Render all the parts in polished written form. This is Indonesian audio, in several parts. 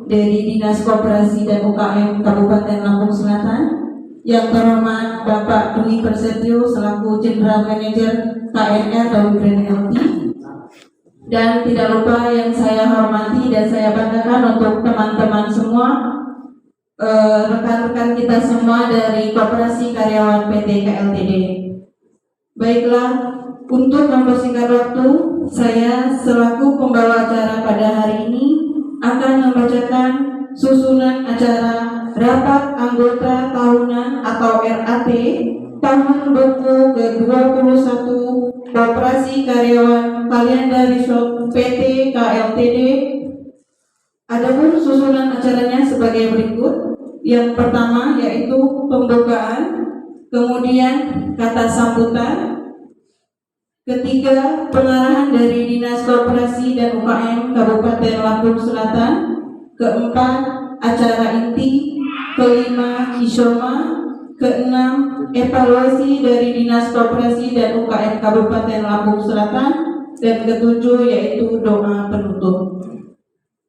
dari Dinas Koperasi dan UKM Kabupaten Lampung Selatan, yang terhormat Bapak Dwi Persetio selaku General Manager KNR Daun Grand LT, dan tidak lupa yang saya hormati dan saya banggakan untuk teman-teman semua, rekan-rekan kita semua dari Koperasi Karyawan PT KLTD. Baiklah, untuk mempersingkat waktu, saya selaku pembawa acara pada hari ini akan membacakan susunan acara Rapat Anggota Tahunan atau RAT tahun buku ke-21 Koperasi Karyawan Kalianda Resort PT KLTD. Adapun susunan acaranya sebagai berikut. Yang pertama yaitu pembukaan, kemudian kata sambutan, ketiga pengarahan dari Dinas Koperasi dan UKM Kabupaten Lampung Selatan, keempat acara inti, kelima isoma, keenam evaluasi dari Dinas Koperasi dan UKM Kabupaten Lampung Selatan, dan ketujuh yaitu doa penutup.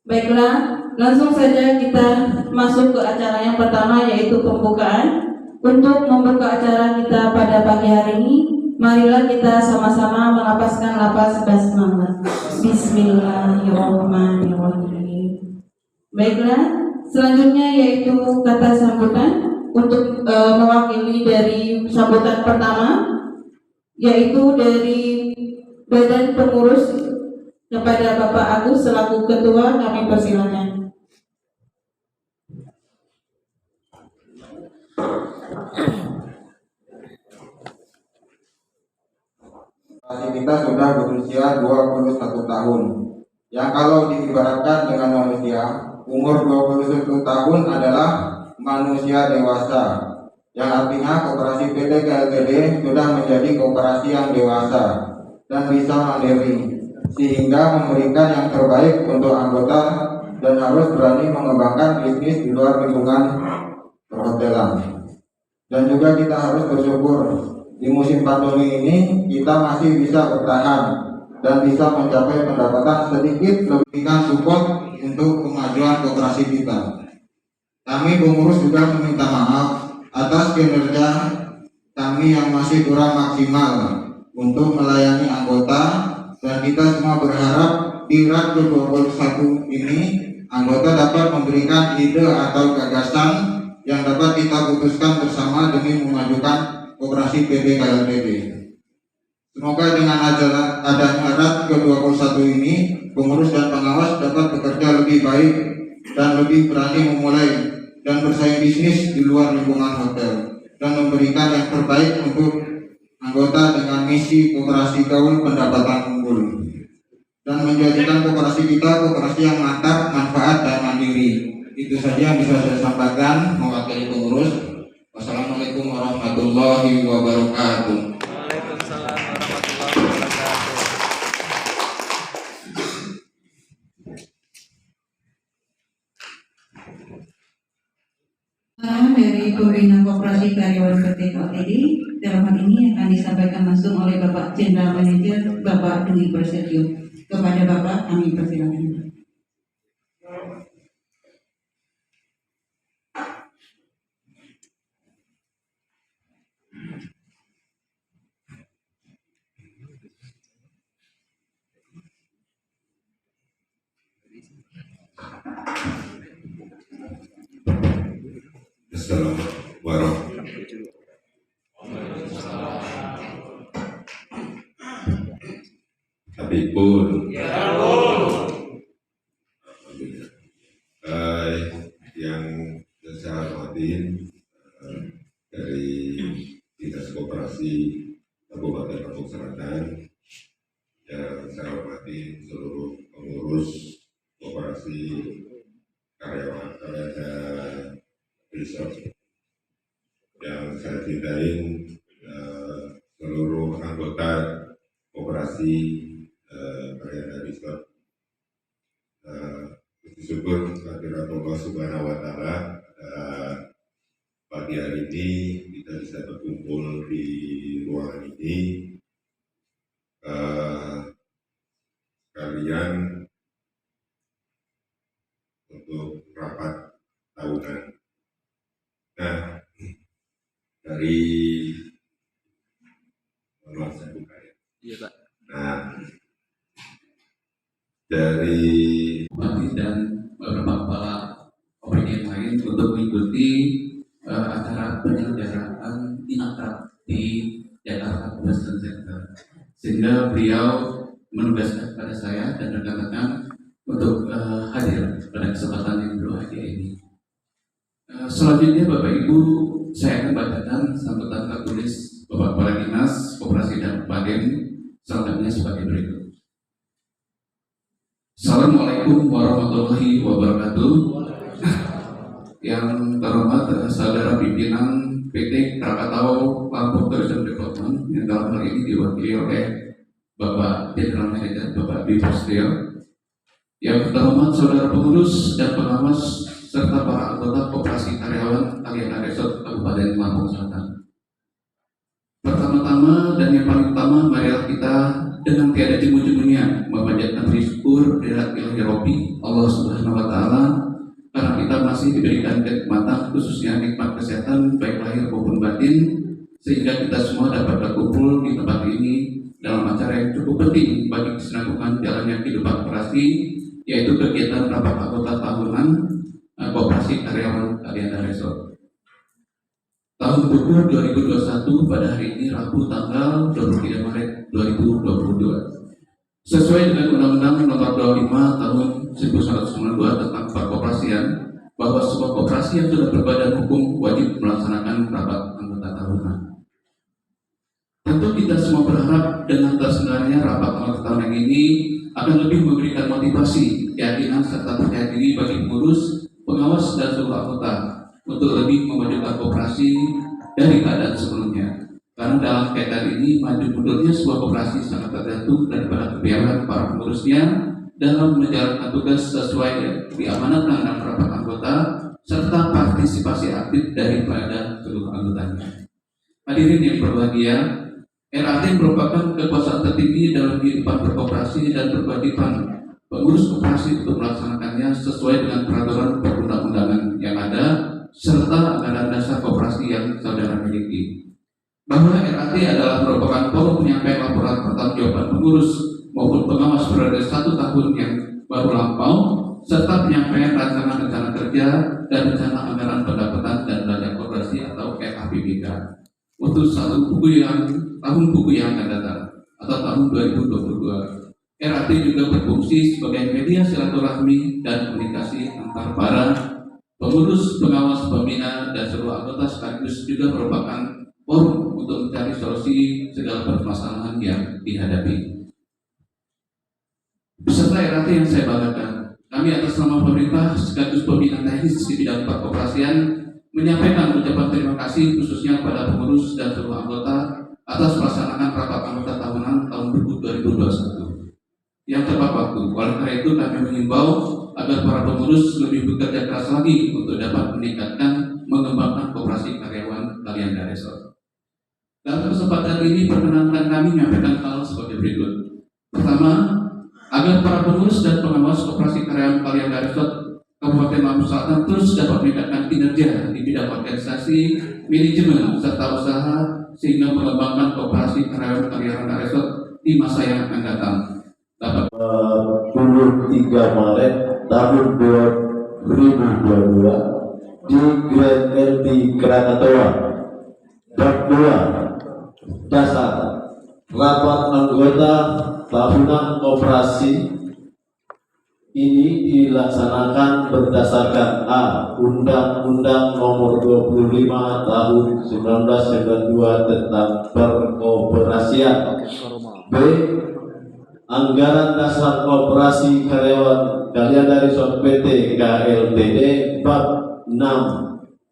Baiklah, langsung saja kita masuk ke acara yang pertama yaitu pembukaan. Untuk membuka acara kita pada pagi hari ini, marilah kita sama-sama melapaskan lapas basmalah. Bismillahirrahmanirrahim. Baiklah, selanjutnya yaitu kata sambutan. Untuk mewakili dari sambutan pertama yaitu dari Badan Pengurus, kepada Bapak Agus selaku Ketua, kami persilakan. Kita sudah berusia 21 tahun. Yang kalau diibaratkan dengan manusia, umur 21 tahun adalah manusia dewasa. Yang artinya koperasi PT KLTD sudah menjadi koperasi yang dewasa dan bisa mandiri, sehingga memberikan yang terbaik untuk anggota dan harus berani mengembangkan bisnis di luar lingkungan perhotelan. Dan juga kita harus bersyukur di musim pandemi ini kita masih bisa bertahan dan bisa mencapai pendapatan sedikit lebihkan support untuk kemajuan koperasi kita. Kami pengurus juga meminta maaf atas kinerja kami yang masih kurang maksimal untuk melayani anggota, dan kita semua berharap di RAT ke-21 ini anggota dapat memberikan ide atau gagasan yang dapat kita putuskan bersama demi memajukan koperasi PT KLTD. Semoga dengan adanya RAT ke-21 ini, pengurus dan pengawas dapat bekerja lebih baik dan lebih berani memulai dan bersaing bisnis di luar lingkungan hotel, dan memberikan yang terbaik untuk anggota dengan misi koperasi gaul pendapatan unggul, dan menjadikan koperasi kita koperasi yang mantap, manfaat, dan mandiri. Itu saja yang bisa saya sampaikan mewakili pengurus. Wassalamualaikum warahmatullahi wabarakatuh. Waalaikumsalam warahmatullahi wabarakatuh. Arahan dari Pembina Koperasi Karyawan PT KLTD dalam hal ini akan disampaikan langsung oleh Bapak General Manager Bapak Dwi Persetio. Kepada Bapak kami persilakan. Assalamualaikum warahmatullahi wabarakatuh. Habibun. Yang saya hormatin dari Dinas Koperasi Kabupaten Lampung Selatan, yang saya hormati seluruh pengurus koperasi karyawan Kalianda Resort, yang saya cintain seluruh anggota koperasi Kalianda Resort. Syukur kehadirat Allah Subhanahu wa Ta'ala, pagi hari ini kita bisa berkumpul di ruangan ini. Kalian untuk rapat tahunan. Nah, dari saya buka ya. Iya, Pak. Nah, dari Bupati dan beberapa kepala opini yang lain untuk mengikuti acara penyelenggaraan Inakrab di Jakarta Boston Center, sehingga beliau menugaskan kepada saya dan rekan-rekan untuk hadir pada kesempatan yang berbahagia ini. Selanjutnya Bapak Ibu, saya akan bacakan sambutan tertulis Bapak Kepala Dinas Koperasi dan Padem selengkapnya sebagai berikut. Assalamualaikum warahmatullahi wabarakatuh. Yang terhormat saudara pimpinan PT Krakatau Lampung Tourism Development yang dalam hal ini diwakili oleh Bapak General Manager Bapak Dwi Prasetyo. Yang terhormat saudara pengurus dan pengawas serta para anggota koperasi karyawan Aliana Resort Kabupaten Lampung Selatan. Pertama-tama dan yang paling utama, marilah kita dengan tiada jemu-jemunya memanjatkan syukur kehadirat Ilahi Rabbi Allah Subhanahu wa Ta'ala, karena kita masih diberikan kenikmatan, khususnya nikmat kesehatan baik lahir maupun batin, sehingga kita semua dapat berkumpul di tempat ini dalam acara yang cukup penting bagi kesinambungan jalannya kehidupan koperasi, yaitu kegiatan rapat anggota tahunan Koperasi Karyawan Aliana Resort tahun buku 2021 pada hari ini Rabu tanggal 23 Maret 2022. Sesuai dengan Undang-Undang Nomor 25 Tahun 1992 tentang perkoperasian, bahwa sebuah koperasi yang sudah berbadan hukum wajib melaksanakan rapat anggota tahunan. Tentu kita semua berharap dengan terselenggaranya rapat anggota tahunan ini akan lebih memberikan motivasi, keyakinan serta percaya diri bagi pengurus, pengawas dan seluruh anggota untuk lebih memajukan koperasi dari keadaan sebelumnya. Karena dalam kaitan ini, maju mundurnya sebuah koperasi sangat tergantung daripada kebijakan para pengurusnya dalam menjalankan tugas sesuai diamanatkan dalam rapat anggota serta partisipasi aktif daripada seluruh anggotanya. Hadirin yang berbahagia, RAT merupakan kekuasaan tertinggi dalam kehidupan berkoperasi dan berkewajiban pengurus koperasi untuk melaksanakannya sesuai dengan peraturan perundang-undangan yang ada serta anggaran dasar koperasi yang saudara miliki. Bahwa RAT adalah merupakan forum penyampaian laporan pertanggungjawaban pengurus maupun pengawas periode 1 tahun yang baru lampau, serta penyampaian rancangan rencana kerja dan rencana anggaran pendapatan dan belanja koperasi atau RAPBK untuk tahun buku yang akan datang atau tahun 2022. RAT juga berfungsi sebagai media silaturahmi dan komunikasi antar para pengurus, pengawas, pembina, dan seluruh anggota, sekaligus juga merupakan forum untuk mencari solusi segala permasalahan yang dihadapi. Beserta RAT yang saya banggakan, kami atas nama pemerintah sekaligus pembina teknis di bidang perkoperasian menyampaikan ucapan terima kasih khususnya kepada pengurus dan seluruh anggota atas pelaksanaan rapat anggota tahunan tahun 2021 yang tepat waktu. Oleh karena itu kami mengimbau agar para pengurus lebih bekerja keras lagi untuk dapat meningkatkan, mengembangkan koperasi karyawan Aliana Resort. Dalam kesempatan ini perkenankan kami menyampaikan hal sebagai berikut. Pertama, agar para pengurus dan pengawas koperasi karyawan Aliana Resort Kabupaten Lampung Selatan terus dapat meningkatkan kinerja di bidang organisasi, manajemen, serta usaha sehingga mengembangkan koperasi karyawan Aliana Resort di masa yang akan datang. 23 Maret tahun 2022 di Grand LT Krakatau. Bab 2 dasar rapat anggota tahunan koperasi ini dilaksanakan berdasarkan A. Undang-Undang Nomor 25 Tahun 1992 tentang perkoperasian. B. Anggaran dasar koperasi karyawan Aliana Resort PT KLTD bab 6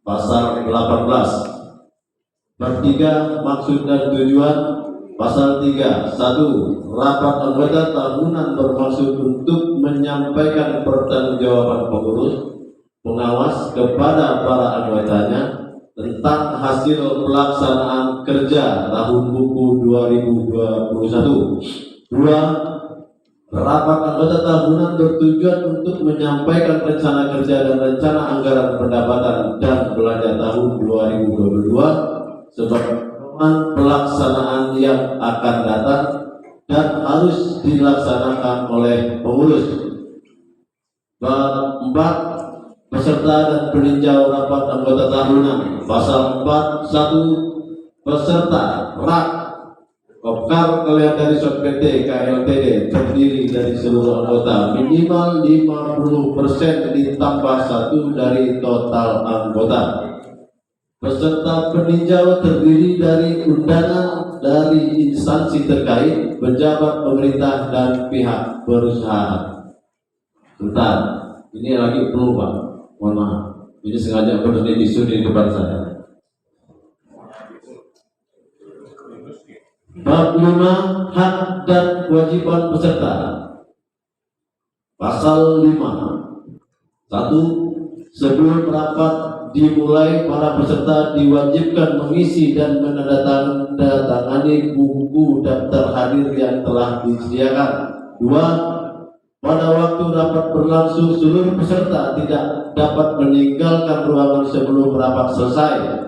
pasal 18. Bab 3 maksud dan tujuan pasal 3. 1. Rapat anggota tahunan bermaksud untuk menyampaikan pertanggungjawaban pengurus pengawas kepada para anggotanya tentang hasil pelaksanaan kerja tahun buku 2021. 2. Rapat anggota tahunan bertujuan untuk menyampaikan rencana kerja dan rencana anggaran pendapatan dan belanja tahun 2022 sebagai pelaksanaan yang akan datang dan harus dilaksanakan oleh pengurus. Bab 4. Peserta dan peninjau rapat anggota tahunan. Pasal 4. 1. Peserta RAK Kopkar Kalian dari PT KLTD terdiri dari seluruh anggota minimal 50% ditambah 1 dari total anggota. Peserta peninjau terdiri dari undangan dari instansi terkait, pejabat pemerintah dan pihak perusahaan. Bentar, ini lagi perlu Pak, mohon maaf. Ini sengaja berdiri di depan saya. Bab 5. Hak dan kewajiban peserta. Pasal 5. 1. Sebelum rapat dimulai, para peserta diwajibkan mengisi dan menandatangani buku daftar hadir yang telah disediakan. 2. Pada waktu rapat berlangsung, seluruh peserta tidak dapat meninggalkan ruangan sebelum rapat selesai.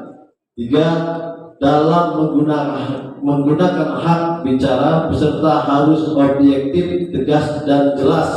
3. Dalam menggunakan hak bicara, peserta harus objektif, tegas, dan jelas.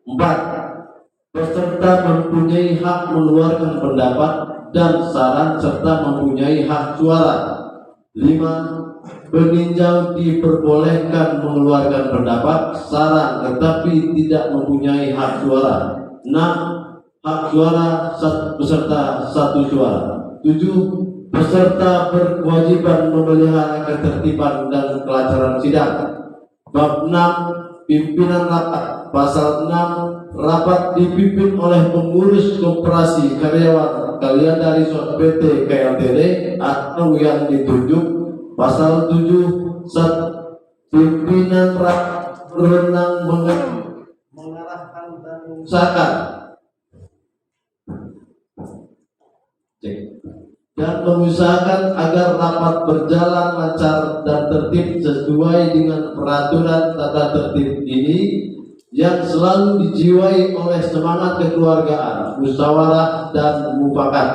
4. Peserta mempunyai hak mengeluarkan pendapat dan saran serta mempunyai hak suara. 5. Peninjau diperbolehkan mengeluarkan pendapat, saran, tetapi tidak mempunyai hak suara. 6. Hak suara peserta 1 suara. 7. Peserta berkewajiban memelihara ketertiban dan kelancaran sidang. Bab 6. Pimpinan rapat. Pasal 6. Rapat dipimpin oleh pengurus koperasi karyawan kalian dari PT KLTD atau yang ditunjuk. Pasal 7. Pimpinan rapat berwenang mengarahkan dan mengusahakan dan mengusahakan agar rapat berjalan lancar dan tertib sesuai dengan peraturan tata tertib ini yang selalu dijiwai oleh semangat kekeluargaan, musyawarah dan mufakat.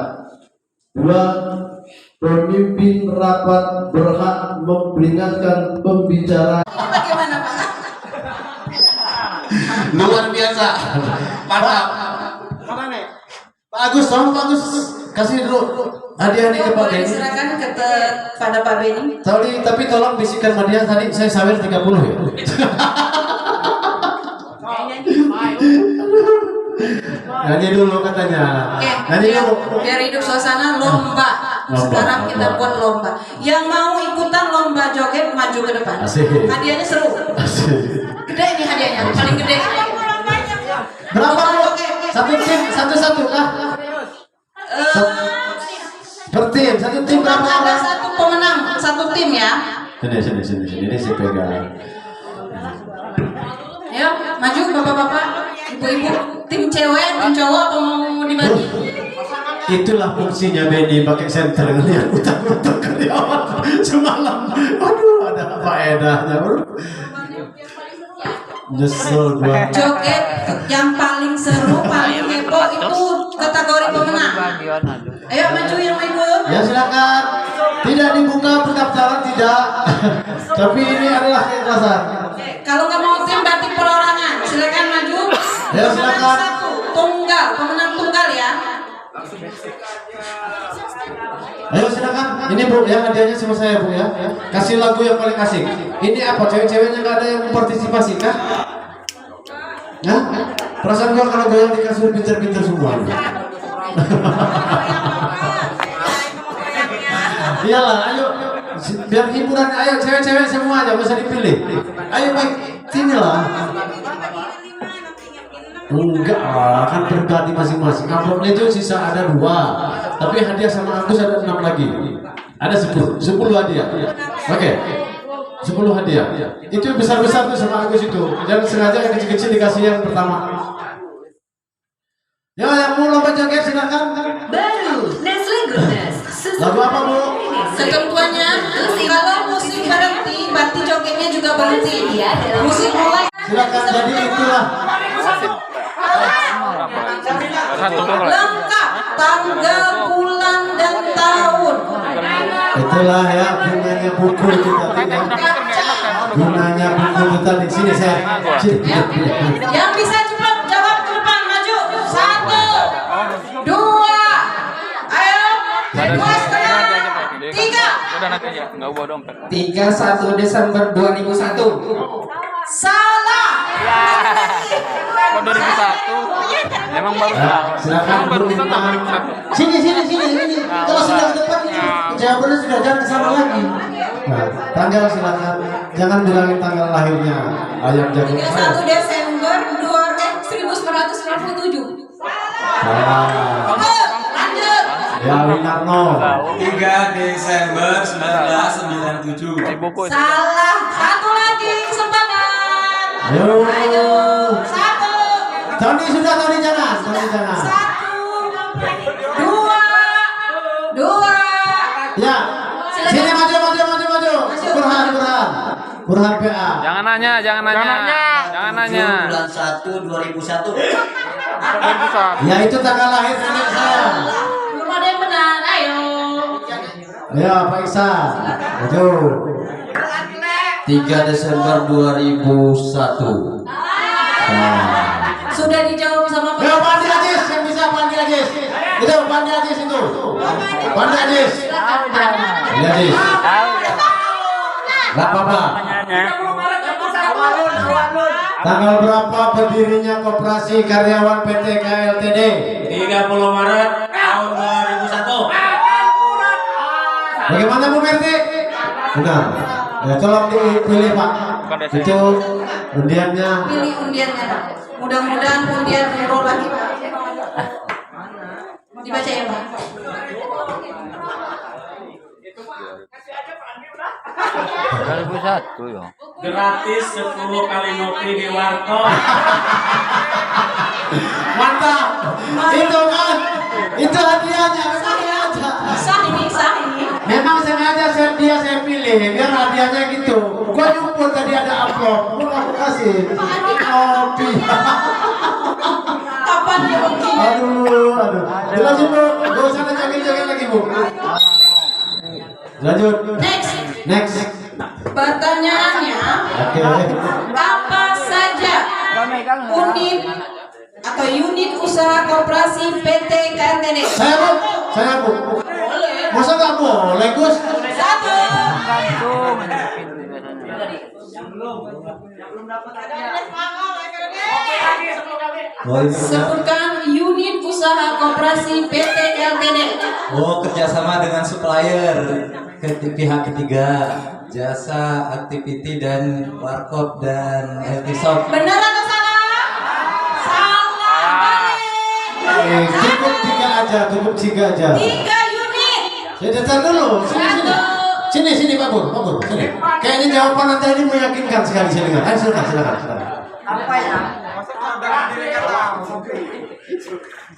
2. Pemimpin rapat berhak memperingatkan pembicara. Bagaimana Pak? Luar biasa. Mantap. Pak Agus, tolong Pak Agus kasih dulu hadiah nih ke Pak Benny. Silakan pada Pak Benny. Tapi tolong bisikan sama dia tadi saya sawer 30 ya. Nyanyi dulu katanya. Nyanyi dulu. Biar hidup suasana lomba. Sekarang kita buat lomba. Yang mau ikutan lomba joget maju ke depan. Asik. Hadiahnya seru. Gede ini hadiahnya, paling gede. Berapa Bu? Satu tim, satu-satu kah? Per tim, satu tim Cuma berapa ada orang? satu pemenang, satu tim ya. Sini, ini saya pegang. Ayo, maju bapak-bapak, ibu-ibu. Tim cewek, tim cowok apa mau dibagi? Itulah fungsinya Benny pakai senter ngeliat utak-utak karyawan semalam. Aduh, ada faedahnya bro. Nyesel gua. Joget yang paling seru, paling heboh itu kategori pemenang. Ayo maju yang mau ikut. Ya silakan. Tidak dibuka pendaftaran tidak. Tapi ini adalah keikhlasan. Kalau nggak mau tim berarti perorangan. Silakan maju. Ya, silakan. Satu, tunggal, pemenang tunggal ya. Ayo silakan. Ini Bu, yang hadiahnya sama saya Bu ya. Kasih lagu yang paling asik. Ini apa? Cewek-ceweknya nggak ada yang partisipasi kah? Hah? Perasaan gua kalau goyang di kasur pinter-pinter semua. Iyalah, ayo. Biar hiburan, ayo cewek-cewek semua aja, bisa dipilih. Ayo baik, sini lah. Enggak lah, kan pribadi masing-masing. Amplopnya itu sisa ada 2, tapi hadiah sama Agus ada 6 lagi. Ada 10 hadiah. Oke, 10 hadiah. Itu besar-besar tuh sama Agus itu. Jangan sengaja yang kecil-kecil dikasih yang pertama. Ya, yang mau lomba joget silakan. Baru Nestle Goodness. Lagu apa Bu? Ketentuannya kalau musik berhenti, berarti jogetnya juga berhenti. Musik mulai. Silakan, jadi itulah. Lengkap tanggal, bulan, dan tahun. Itulah ya gunanya buku itu tadi ya. Gunanya buku itu tadi. Sini saya. Sini. Yang bisa cepat jawab ke depan, maju. 1, 2, ayo. 2,5, 3. Udah nanti ya, nggak bawa dompet. 31 Desember 2001. Salah. Kok 2001? Emang baru Ya, silakan Emang baru Bu bisa Lina. tahun 2001. Sini. Kalau sudah ke depan ini jawabannya sudah jangan kesana lagi. Nah, tanggal silakan. Jangan bilangin tanggal lahirnya. Ayam jago. 31 Desember 1997. Salah. Lanjut. Ya Winarno. 3 Desember 1997. Di buku itu. Salah. Satu lagi kesempatan. Ayo. Ayo. 1, Tony sudah, Tony jangan. 1, 2. Ya. Sini maju. Burhan PA. Jangan nanya. Bulan 1 2001. 2001. Ya itu tanggal lahir nenek saya. Belum ada yang benar. Ayo. Ya Pak Iksan. Maju. 3 Desember 2001. Sudah dijawab sama Pak. Ya Pandi Ajis yang bisa Pandi Ajis. Itu Pandi Ajis itu. Pandi Ajis. Pandi Ajis. Gak apa-apa. Tanggal berapa berdirinya Koperasi Karyawan PT KLTD? 30 Maret tahun 2001. Bagaimana Bu Merti? Benar. Ya tolong dipilih Pak. Itu undiannya. Pilih undiannya. Mudah-mudahan undian umroh lagi. Dibaca ya Pak. ya. Gratis 10 kali ngopi di warkop. Mantap. Itu kan. Itu hadiahnya. Sah ini. Memang sengaja saya pilih biar hadiahnya gitu. Gua nyumpul tadi ada amplop, gua nggak kasih. Kopi. Kapan ya mungkin? Aduh. Jelasin Bu, gak usah joget-joget lagi Bu. Lanjut. Next. Pertanyaannya, Oke. apa saja unit usaha koperasi PT KLTD? Saya Bu. Masa nggak boleh Gus? 1. Sebutkan unit usaha koperasi PT KLTD. Oh, kerjasama dengan supplier pihak ketiga, jasa, activity dan warkop dan healthy shop. Benar atau salah? Salah. Cukup tiga aja. 3 unit. Saya datang dulu. Sini Pak Bur. Sini. Kayaknya jawaban nanti ini meyakinkan sekali saya dengar. Ayo silakan. Apa ya?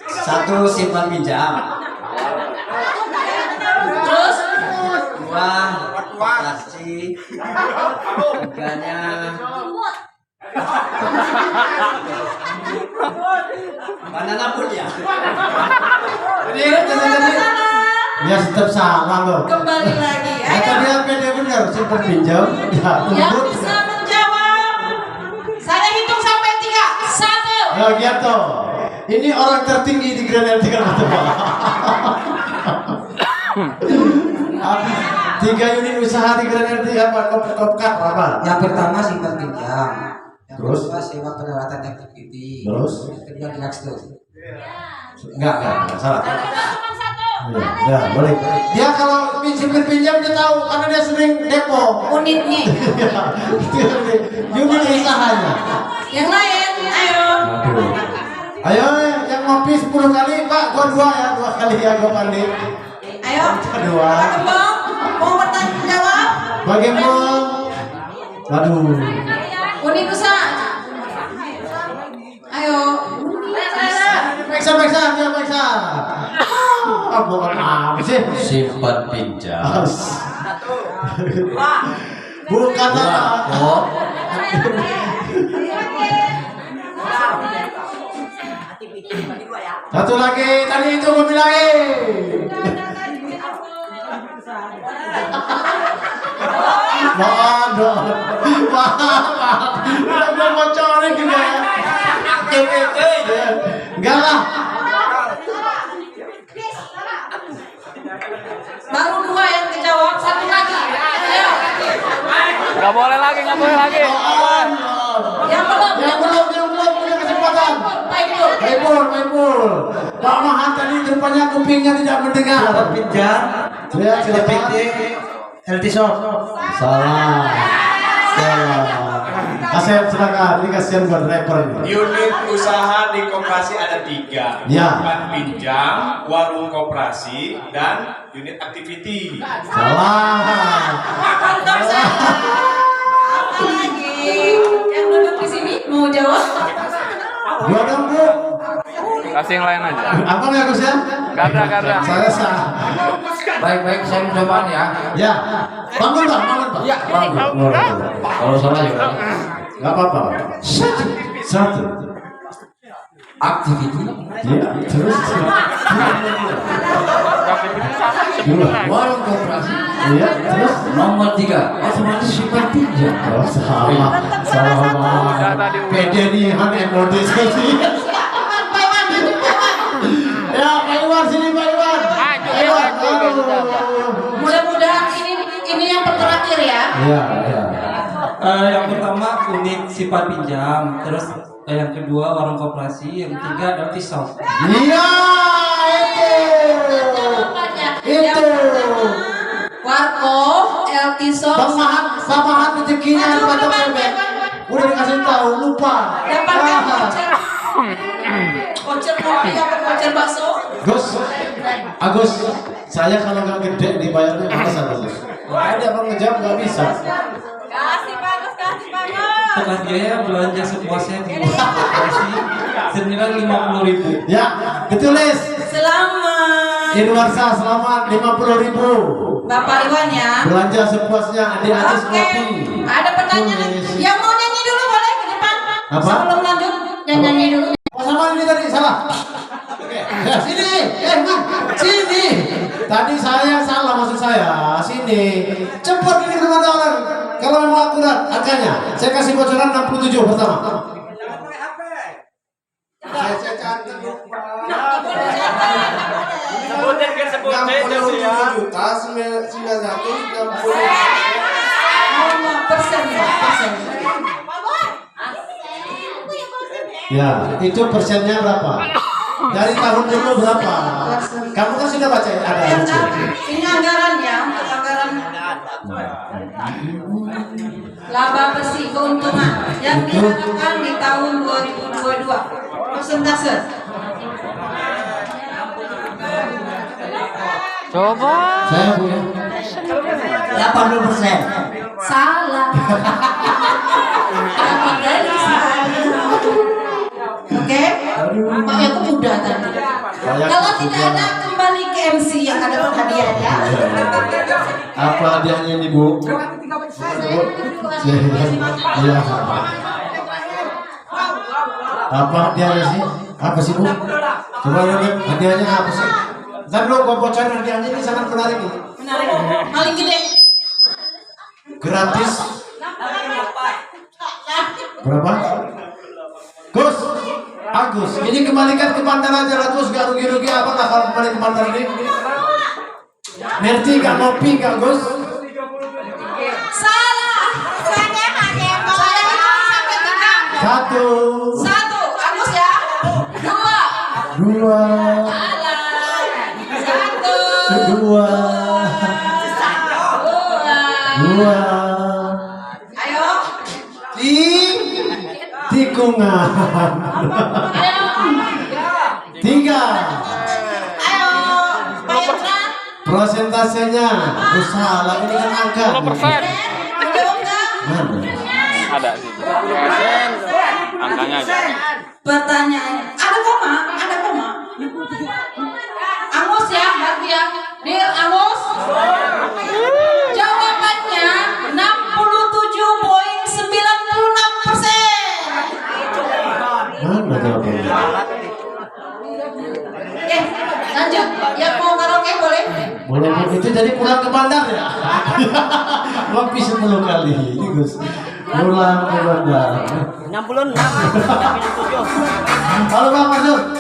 1 simpan pinjam. Terus 2 operasi. 3-nya banana pun ya. Ya tetap salah loh. kembali lagi. Kata Ayo. dia PD benar, simpan pinjam. Ya, Yang tunggu. bisa menjawab, saya hitung sampai 3. 1. Ya gitu. Ini orang tertinggi di Grand L3 Pak. 3 unit usaha di Grand L3 apa? Kopkar apa? Yang pertama simpan pinjam. Yang Terus? kedua sewa peralatan activity. Terus? Yang kedua dilaksanakan. Enggak salah. Ya, boleh. Dia kalau pinjam dia tahu karena dia sering depo. Unitnya. Unit usahanya. Yang lain, ayo. Ayo yang ngopi 10 kali Pak, gua 2 kali ya gua Pandi. Ayo. Kedua. Pak Gembong, mau bertanya jawab? Bagaimana? Waduh. Unit usaha. Ayo. Periksa. Apa sih? Simpan pinjam. Bukan apa. Satu lagi, tadi itu gue bilangin. Waduh, maaf. Udah gue bocorin juga ya. Enggak lah. Baru 2 yang dijawab, 1 lagi. Ayo. Nggak boleh lagi. Yang belum punya kesempatan. Maipul. Pak Mahan tadi rupanya kupingnya tidak mendengar. Pinjam. Ya, silakan. LT Shop. Salah. Kasih silakan, ini kasihan buat driver ini. Unit usaha di koperasi ada 3. Ya. Tempat pinjam, warung koperasi, dan unit activity. Salah. Apa lagi? Yang duduk di sini mau jawab? Dua dong, Bu. Kasih yang lain aja. Apa nggak Gus ya? Garda. Saya sah. Baik, saya mencoba ya. Ya. Bangun Pak. Ya, bangun. Kalau salah juga. Nggak apa-apa. Satu. Activity. Ya, terus. Dua. Warung koperasi. Iya, terus. Nomor 3. Otomatis sifat pinjam. Oh, salah. Pede nih, emosi sekali. Ya, Pak Iwan sini Pak Iwan. Mudah-mudahan ini yang terakhir ya. Iya. Yang pertama unit sifat pinjam, terus yang kedua warung koperasi, yang ketiga LT Shop. Iya, itu. Warkop, LT Shop. Pak Mahan rezekinya pada bebek. Udah dikasih tahu, lupa. Dapatkan voucher kopi atau voucher bakso. Agus, saya kalau nggak gede dibayarnya mana sama Gus? Ada orang ngejawab nggak bisa. Kasih bagus. Setelah biaya belanja sepuasnya di koperasi senilai 50.000. Ya, ditulis. Selamat. Inwarsa selamat 50.000. Bapak Iwan ya. Belanja sepuasnya adik-adik kopi. Ada pertanyaan. Yang mau nyanyi dulu boleh ke depan? Apa? Sebelum lanjut, nyanyi dulu. Oh, sama ini tadi salah. Ya, sini. Sini. Tadi saya salah maksud saya. Sini. Cepat ini kepada orang. Kalau memang akurat angkanya, saya kasih bocoran 67 pertama. Saya catat lupa. Sebutin kan sebutin. 990. Ya, itu persennya berapa? Dari tahun dulu berapa? Kamu kan sudah baca ya? Ada. Ini anggarannya, anggaran laba bersih keuntungan yang diharapkan di tahun 2022. Persentase. Coba. Saya Bu. 80%. Salah. Dapat dari saya. Oke, Pak aku mudah tadi. Kalau tidak ada kembali ke MC yang ada hadiah ya. Apa hadiahnya nih Bu? Iya. Apa hadiahnya sih? Apa sih Bu? Coba lihat hadiahnya apa sih? Ntar dulu gua bocorin hadiahnya ini sangat menarik nih. Menarik. Paling gede. Gratis. Berapa? Agus, ini kembalikan ke bandar aja lah Gus, gak rugi-rugi apa lah kalau kembali ke bandar ini. Merti gak ngopi gak Gus? Salah. Saya hanya sampai 3. 1, 1, Agus ya. 2. 2, Salah. 1. 2, 2. Ayo. Tikungan. 3. Ayo. Bayarkan. Prosentasenya. Salah, ini kan angka. 10%. Jawab enggak? Mana? Ada sih. 10%. Angkanya aja. Pertanyaan. Ada koma. Amos ya, berarti ya. Deal Amos. Jawabannya 67,96%. Mana jawabannya? lanjut. Yang mau karaoke boleh? Walaupun itu jadi pulang ke bandar ya. Lebih 10 kali ini Gus. Pulang ke bandar. 66. Halo Bang Masud.